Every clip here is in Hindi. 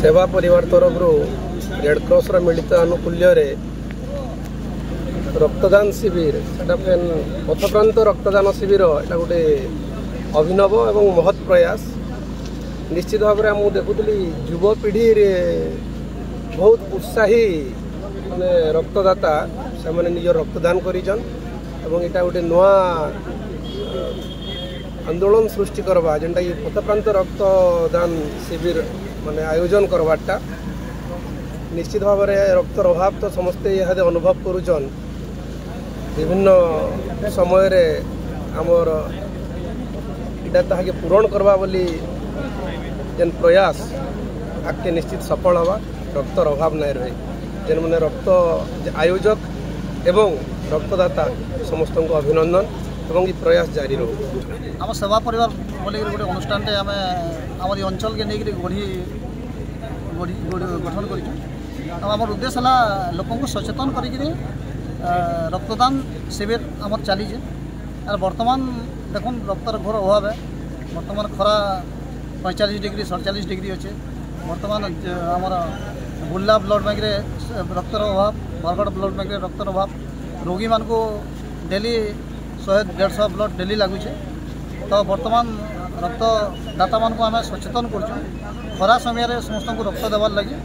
सेवा परिवार तरफ रेड क्रॉस मिलित आनुकूल्य रक्तदान शिविर पथप्रांत रक्तदान शिविर यहाँ गोटे अभिनव एवं महत् प्रयास। निश्चित भाव में मुझे देखुली युवपीढ़ी बहुत उत्साही माने रक्तदाता से मैंने निज रक्तदान करिजन एवं यहाँ गोटे नुआ आंदोलन सृष्टि करवा जेनटा कि पथप्रांत रक्तदान शिविर माने आयोजन करवाटा। निश्चित भाव में रक्तर अभाव तो समस्ते यहाँ अनुभव करुचन विभिन्न समय रे आमर इटा ताके पूरण करवा बोली जेन प्रयास आगे निश्चित सफल हवा। रक्तर अभाव नहीं रहे जेन मैंने रक्त आयोजक एवं रक्तदाता समस्त को अभिनंदन एवं प्रयास जारी रहो। आम सेवा परिवार बोल गोटे अनुष्ठान आम आम अंचल के नहीं गठन कर उद्देश्य है लोक सचेतन कर रक्तदान शिविर आम चली बर्तमान देखो रक्तर घोर अभाव है। बर्तमान खरा 45 डिग्री 47 डिग्री अच्छे। बर्तमान आमर बुर्ला ब्लड बैंक रक्तर अभाव, बरगढ़ ब्लड बैंक रक्तर अभाव। रोगी मान को डेली 100-150 ब्लड डेली लगुचे। तो बर्तमान रक्तदाता मान को आम सचेतन कर खरा समय समस्त को रक्त देवार लगे।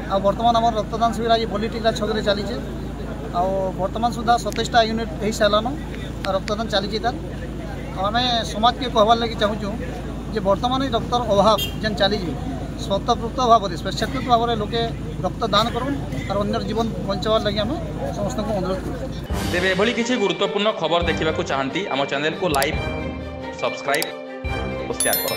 आ बर्तमान आम रक्तदान शिविर आज बलिटिका छक चली बर्तमान सुधा 27टा यूनिट हो सारान रक्तदान चली। आम समाज के कहबार लगे चाहूँ जे बर्तमान रक्तर अभाव जेन चली स्वतःपूर्त भाव स्वेच्छाकृत भाव में लोके रक्तदान करूँ और अन्य जीवन बचार लगे आम समस्त को अनुरोध करूँ। तेरे एभली किसी गुरुत्वपूर्ण खबर देखा चाहती आम चैनल को लाइक सब्सक्राइब और शेयर करें।